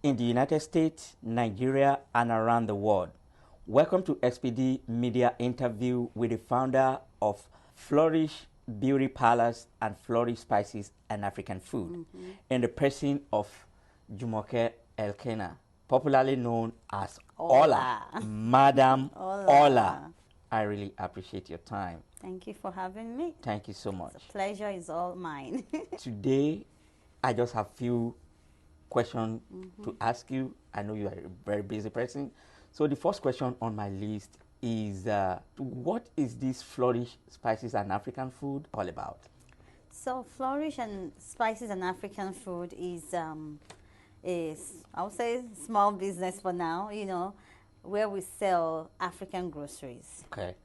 in the United States, Nigeria, and around the world. Welcome to Expyde Media interview with the founder of Flourish Beauty Palace and Flourish Spices and African Food, in the person of Jumoke Elkena, popularly known as Ola, Madam Ola. I really appreciate your time. Thank you for having me. Thank you so much. The pleasure is all mine. Today, I just have few questions to ask you. I know you are a very busy person. So the first question on my list is, what is this Flourish Spices and African Food all about? So Flourish and Spices and African Food is I would say small business for now, you know, where we sell African groceries. Okay.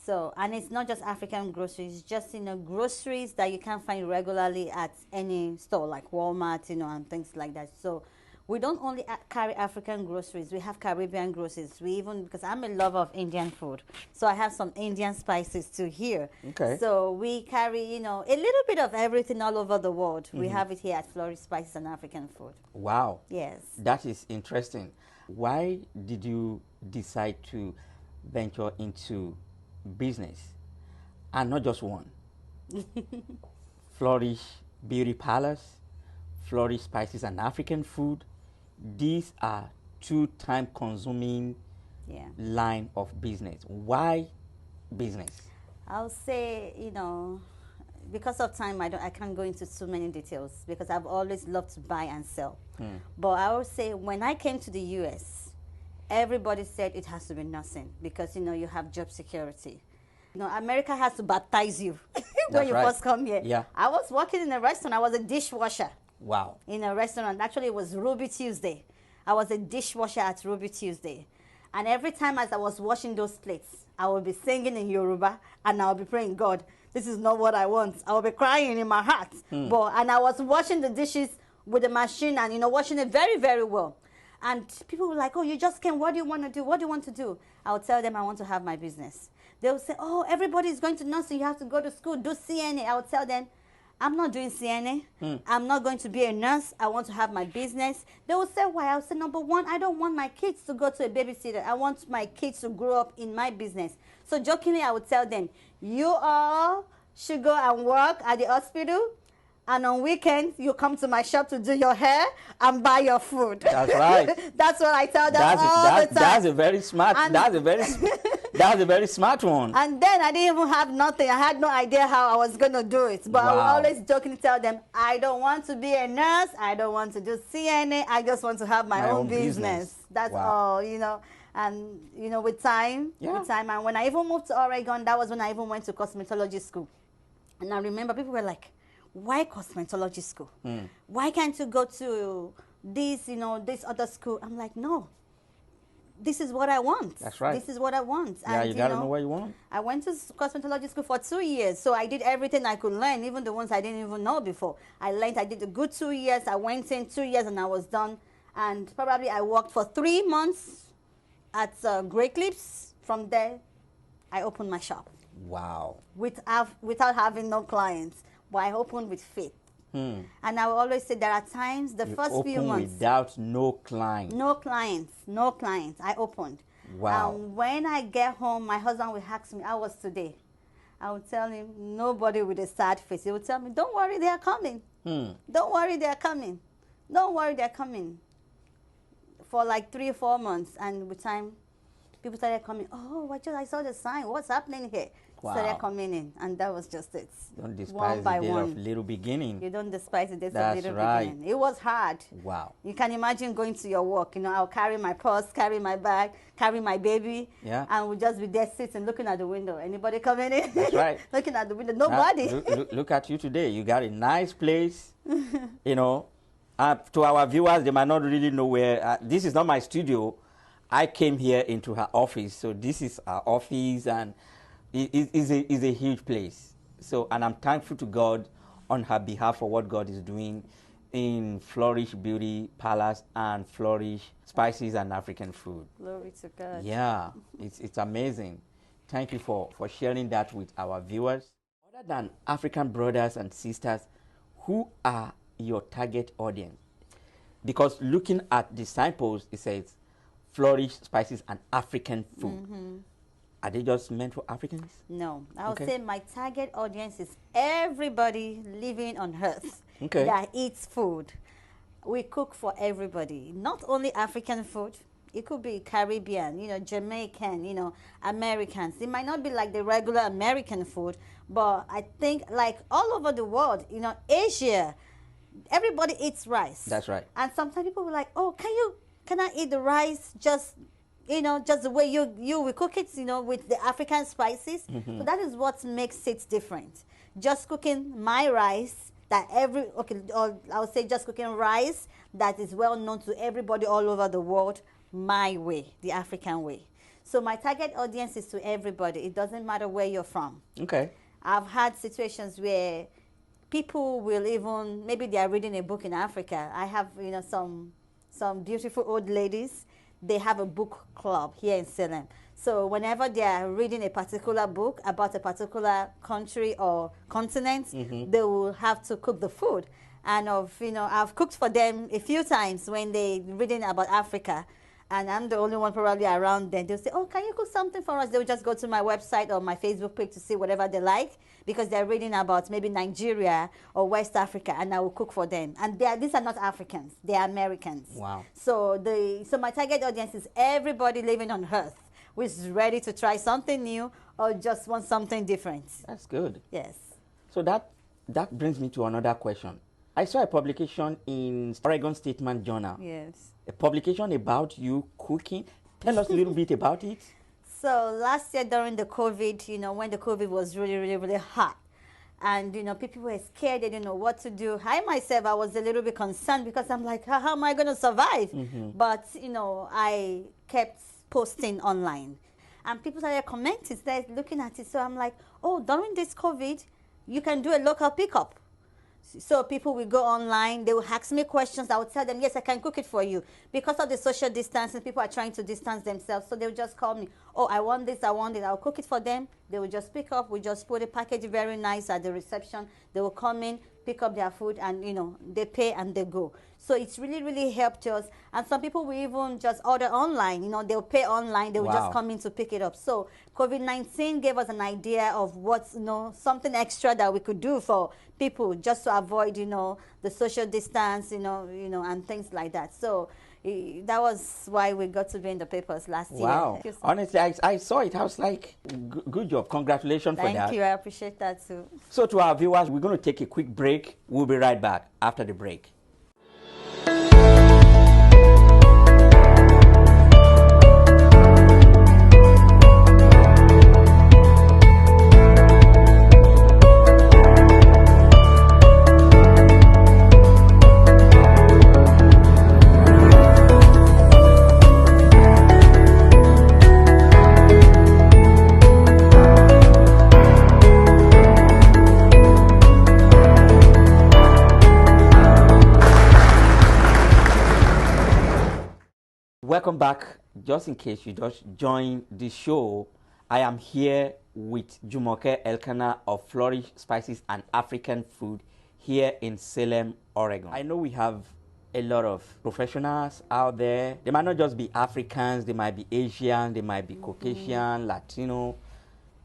So, and it's not just African groceries, just, you know, groceries that you can't find regularly at any store like Walmart, you know, and things like that. So we don't only carry African groceries, we have Caribbean groceries. We even, because I'm a lover of Indian food, so I have some Indian spices too here. Okay. So we carry, you know, a little bit of everything all over the world. We have it here at Flourish Spices and African Food. Wow. Yes. That is interesting. Why did you decide to venture into business and not just one? Flourish Beauty Palace, Flourish Spices and African Food. These are two time consuming line of business. Why business? I'll say, you know, because of time, I can't go into too many details because I've always loved to buy and sell. But I would say when I came to the US, everybody said it has to be nursing because, you know, you have job security. You know, America has to baptize you when you first come here. Yeah. I was working in a restaurant. I was a dishwasher. Wow. In a restaurant. Actually, it was Ruby Tuesday. I was a dishwasher at Ruby Tuesday. And every time as I was washing those plates, I would be singing in Yoruba and I would be praying, God, this is not what I want. I would be crying in my heart. And I was washing the dishes with the machine and, you know, washing it very, very well. And people were like, oh, you just came. What do you want to do? What do you want to do? I would tell them I want to have my business. They would say, oh, everybody is going to nursing. You have to go to school, do CNA. I would tell them, I'm not doing CNA. I'm not going to be a nurse. I want to have my business. They would say, why? I would say, number one, I don't want my kids to go to a babysitter. I want my kids to grow up in my business. So jokingly, I would tell them, you all should go and work at the hospital. And on weekends, you come to my shop to do your hair and buy your food. That's right. That's what I tell them all the time. That's a very smart. That's a very smart one. And then I didn't even have nothing. I had no idea how I was going to do it. But I would always jokingly tell them, I don't want to be a nurse. I don't want to do CNA. I just want to have my own business. That's all, you know. And, you know, with time, and when I even moved to Oregon, that was when I even went to cosmetology school. And I remember people were like, why cosmetology school? Why can't you go to this, you know, this other school? I'm like, no. This is what I want. That's right. This is what I want. Yeah, and, you got to know what you want. I went to cosmetology school for 2 years, so I did everything I could learn, even the ones I didn't even know before. I did a good 2 years. I went in 2 years and I was done. And probably I worked for 3 months at Grey Clips. From there, I opened my shop. Wow. Without having no clients. But I opened with faith. And I will always say there are times, the first few months. Without no clients. No clients. No clients. I opened. Wow. And when I get home, my husband will ask me, how was today? I will tell him, nobody with a sad face. He will tell me, don't worry, they are coming. Don't worry, they are coming. Don't worry, they are coming. For like 3 or 4 months. And with time, people started coming, oh, I saw the sign. What's happening here? Wow. Started coming in, and that was just it. Don't despise the day of little beginning. You don't despise the days of little beginning. It was hard. Wow. You can imagine going to your work. You know, I'll carry my purse, carry my bag, carry my baby, and we'll just be there sitting, looking at the window. Anybody coming in? That's right. Looking at the window. Nobody. Look at you today. You got a nice place. You know, to our viewers, they might not really know where. This is not my studio. I came here into her office, so this is our office, and it is a huge place. So, and I'm thankful to God on her behalf for what God is doing in Flourish Beauty Palace and Flourish Spices and African Food. Glory to God. Yeah, it's amazing. Thank you for sharing that with our viewers. Other than African brothers and sisters, who are your target audience? because looking at the signpost, it says Flourish Spices and African Food. Are they just meant for Africans? No, I would say my target audience is everybody living on earth Okay. that eats food. We cook for everybody, not only African food. It could be Caribbean, you know, Jamaican, you know, Americans. It might not be like the regular American food, but I think like all over the world, you know, Asia, everybody eats rice. That's right. And sometimes people will like, oh, can I eat the rice just, you know, just the way you will cook it, you know, with the African spices? So that is what makes it different. Just cooking my rice that or I would say just cooking rice that is well known to everybody all over the world, my way, the African way. So my target audience is to everybody. It doesn't matter where you're from. Okay. I've had situations where people will even, maybe they are reading a book in Africa. I have, you know, some beautiful old ladies. They have a book club here in Salem. So whenever they are reading a particular book about a particular country or continent, they will have to cook the food. And you know, I've cooked for them a few times when they're reading about Africa. And I'm the only one probably around then. They'll say, oh, can you cook something for us? They'll just go to my website or my Facebook page to see whatever they like because they're reading about maybe Nigeria or West Africa, and I will cook for them. And these are not Africans. They are Americans. Wow. So my target audience is everybody living on earth who is ready to try something new or just want something different. That's good. Yes. So that brings me to another question. I saw a publication in Oregon Statesman Journal. Yes. A publication about you cooking. Tell us a little bit about it. So last year during the COVID, you know, when the COVID was really, really, really hot, and, you know, people were scared, they didn't know what to do. I myself, I was a little bit concerned because I'm like, how am I going to survive? But, you know, I kept posting online. And people started commenting, started looking at it. So I'm like, oh, during this COVID, you can do a local pickup. So people will go online, they will ask me questions. I will tell them, yes, I can cook it for you. Because of the social distancing, people are trying to distance themselves. So they'll just call me, oh, I want this, I want it. I'll cook it for them. They will just pick up. We just put a package very nice at the reception. They will come in, pick up their food, and, you know, they pay and they go. So it's really, really helped us. And some people will even just order online. You know, they'll pay online. They will just come in to pick it up. So COVID-19 gave us an idea of what's, you know, something extra that we could do for people just to avoid, you know, the social distance, you know, and things like that. So that was why we got to be in the papers last year. Wow. Honestly, I saw it. I was like, good job. Congratulations for that. Thank you. I appreciate that too. So to our viewers, we're going to take a quick break. We'll be right back after the break. Welcome back. Just in case you just joined the show, I am here with Jumoke Elkanah of Flourish Spices and African Food here in Salem, Oregon. I know we have a lot of professionals out there. They might not just be Africans, they might be Asian, they might be Caucasian, Latino.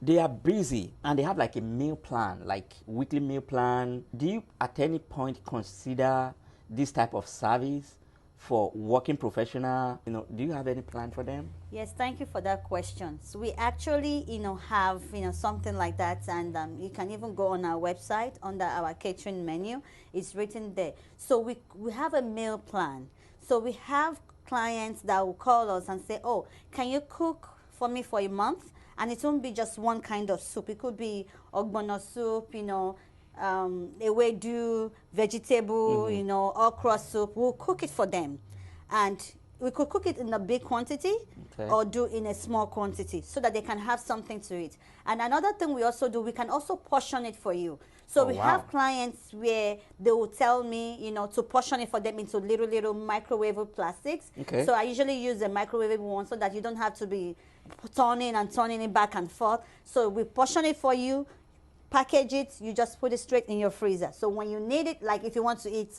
They are busy and they have like a meal plan, like weekly meal plan. Do you at any point consider this type of service for working professional? You know, do you have any plan for them? Yes, thank you for that question. So we actually, you know, have, you know, something like that, and you can even go on our website under our catering menu. It's written there. So we have a meal plan. So we have clients that will call us and say, oh, can you cook for me for a month? And it won't be just one kind of soup. It could be ogbono soup, you know, ewedu, vegetable, you know, okra soup. We'll cook it for them. And we could cook it in a big quantity or do in a small quantity so that they can have something to eat. And another thing we also do, we can also portion it for you. So we have clients where they will tell me, you know, to portion it for them into little microwavable plastics. So I usually use a microwavable one so that you don't have to be turning it back and forth. So we portion it for you, package it, you just put it straight in your freezer. So when you need it, like if you want to eat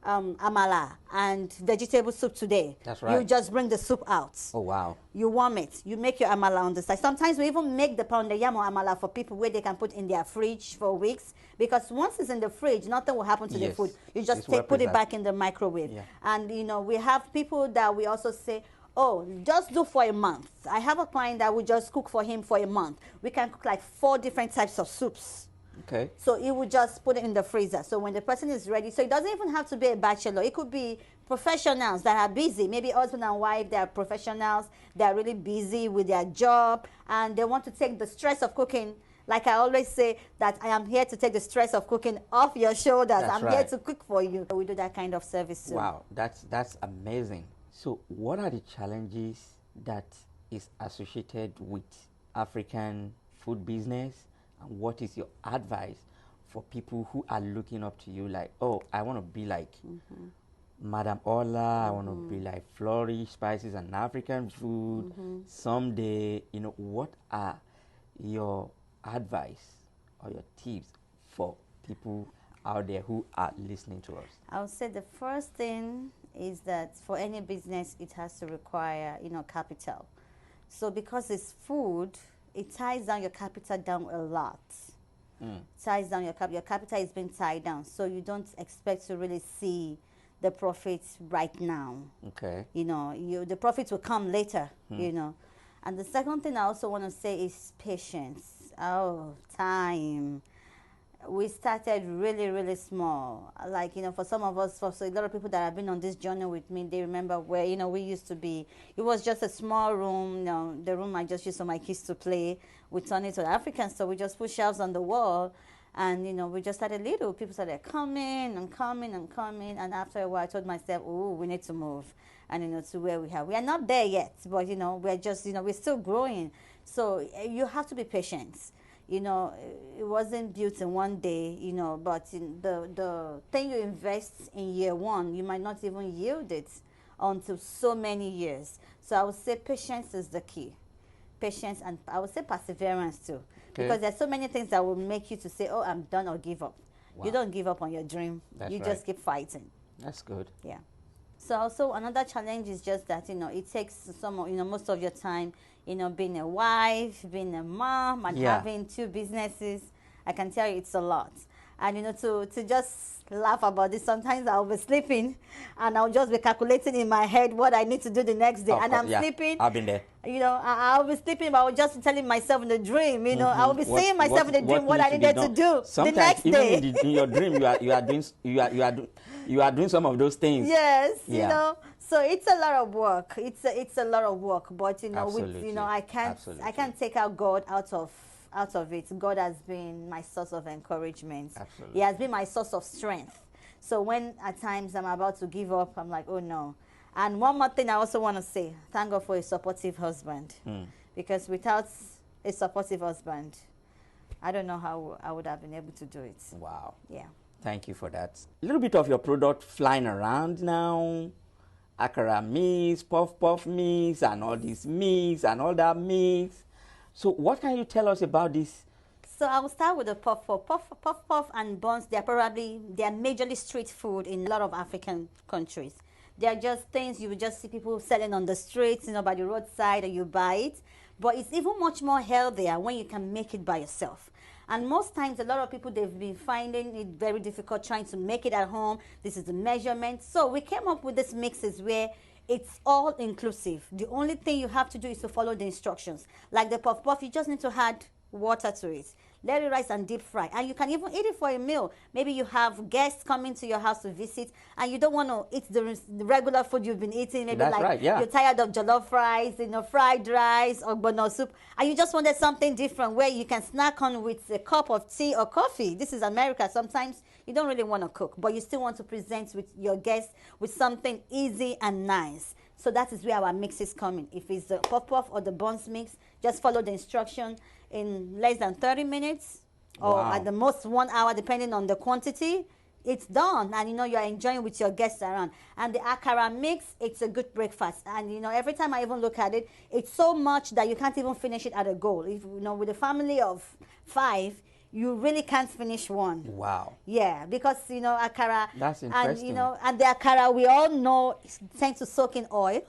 amala and vegetable soup today. That's right. You just bring the soup out. Oh, wow. You warm it. You make your amala on the side. Sometimes we even make the pound yam or amala for people where they can put in their fridge for weeks, because once it's in the fridge, nothing will happen to the food. You just put it back in the microwave. Yeah. And you know, we have people that we also say, oh, just do for a month. I have a client that we just cook for him for a month. We can cook like 4 different types of soups. Okay. So he would just put it in the freezer. So when the person is ready, so it doesn't even have to be a bachelor. It could be professionals that are busy. Maybe husband and wife, they are professionals. They are really busy with their job and they want to take the stress of cooking. Like I always say, that I am here to take the stress of cooking off your shoulders. I'm here to cook for you. We do that kind of service too. Wow, that's amazing. So what are the challenges that is associated with African food business, and what is your advice for people who are looking up to you like, oh, I want to be like Madam Ola, I want to be like Flourish, spices and African food someday? You know, what are your advice or your tips for people out there who are listening to us? I would say the first thing is that for any business, it has to require, you know, capital. So because it's food, it ties down your capital down a lot. Ties down your capital. Your capital is being tied down, so you don't expect to really see the profits right now. Okay. You know, the profits will come later. You know, and the second thing I also want to say is patience. Oh, time. We started really, really small. Like, you know, for some of us, for a lot of people that have been on this journey with me, they remember where, you know, we used to be. It was just a small room. You know, the room I just used for my kids to play. We turned it to African, so we just put shelves on the wall. And, you know, we just started little. People started coming and coming and coming. And after a while, I told myself, oh, we need to move. And, you know, to where we have. We are not there yet, but, you know, we're just, you know, we're still growing. So you have to be patient. You know, it wasn't built in one day, you know, but in the thing you invest in year one, you might not even yield it until so many years. So I would say patience is the key. Patience, and I would say perseverance too. Okay. Because there's so many things that will make you to say, oh, I'm done, or give up. Wow. You don't give up on your dream. You just keep fighting. That's good. Yeah. So also another challenge is just that, you know, it takes most of your time, you know, being a wife, being a mom, and having 2 businesses. I can tell you it's a lot. And, you know, to just laugh about this, sometimes I'll be sleeping and I'll just be calculating in my head what I need to do the next day. And I'm sleeping. I've been there. You know, I'll be sleeping, but I'll just be telling myself in the dream, you know, I'll be saying myself in the dream what I needed to do the next day. Sometimes even in your dream, you are doing some of those things. Yes, you know. So it's a lot of work. It's a lot of work, but you know, I can't take out God out of it. God has been my source of encouragement. Absolutely. He has been my source of strength. So when at times I'm about to give up, I'm like, oh no. And one more thing I also want to say, thank God for a supportive husband. Because without a supportive husband, I don't know how I would have been able to do it. Wow. Yeah. Thank you for that. A little bit of your product flying around now. Akara mix, puff mix, and all this mix, and all that mix. So what can you tell us about this? So I will start with the puff and buns. They are majorly street food in a lot of African countries. They are just things you would just see people selling on the streets, you know, by the roadside, and you buy it. But it's even much more healthier when you can make it by yourself. And most times, a lot of people, they've been finding it very difficult trying to make it at home. This is the measurement. So we came up with this mixes where it's all inclusive. The only thing you have to do is to follow the instructions. Like the puff, you just need to add water to it. Let it rise and deep fry. And you can even eat it for a meal. Maybe you have guests coming to your house to visit and you don't want to eat the regular food you've been eating. Maybe you're tired of jollof fries, you know, fried rice or bono soup. And you just wanted something different where you can snack on with a cup of tea or coffee. This is America. Sometimes you don't really want to cook, but you still want to present with your guests with something easy and nice. So that is where our mixes come in. If it's the puff or the buns mix, just follow the instruction in less than 30 minutes or at the most 1 hour, depending on the quantity. It's done, and you know you're enjoying with your guests around. And the akara mix, it's a good breakfast. And you know, every time I even look at it, it's so much that you can't even finish it at a goal. If you know, with a family of 5, you really can't finish one. Wow. Yeah, because akara. That's And interesting. and the akara we all know tends to soak in oil.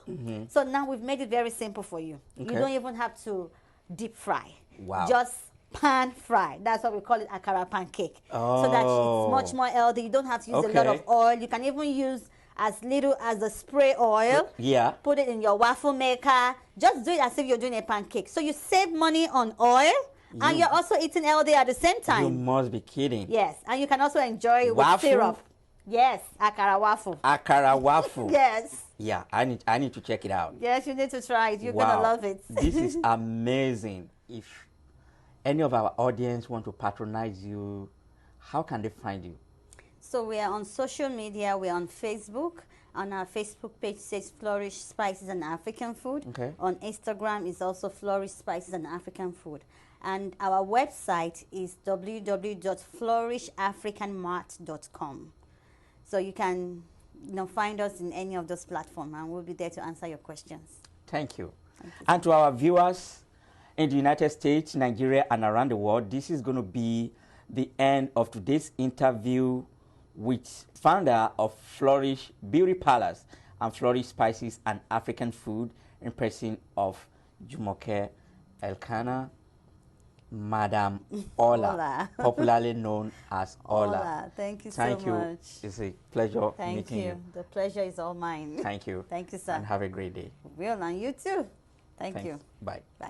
So now we've made it very simple for you. Okay. You don't even have to deep fry. Wow. Just pan fry. That's what we call it, akara pancake. So that it's much more healthy. You don't have to use a lot of oil. You can even use as little as the spray oil. Yeah. Put it in your waffle maker. Just do it as if you're doing a pancake. So you save money on oil. And you're also eating healthy at the same time. You must be kidding. Yes, and you can also enjoy it Waffle? with syrup. Yes, akara waffle. Akara waffle. Yes. Yeah, I need to check it out. Yes, you need to try it. You're Wow. gonna love it. This is amazing. If any of our audience want to patronize you, how can they find you? So we are on social media. We're on Facebook. On our Facebook page says Flourish Spices and African Food. Okay. On Instagram is also Flourish Spices and African Food. And our website is www.flourishafricanmart.com. So you can find us in any of those platforms, and we'll be there to answer your questions. Thank you. And to our viewers in the United States, Nigeria, and around the world, this is going to be the end of today's interview with founder of Flourish Beauty Palace and Flourish Spices and African Food, in person of Jumoke Elkanah, Madam Ola, popularly known as Ola. Thank you so Thank you. much. It's a pleasure Thank meeting you. The pleasure is all mine. Thank you. Thank you, sir. And have a great day. Will, and you too. Thank Thanks. you. Bye. Bye.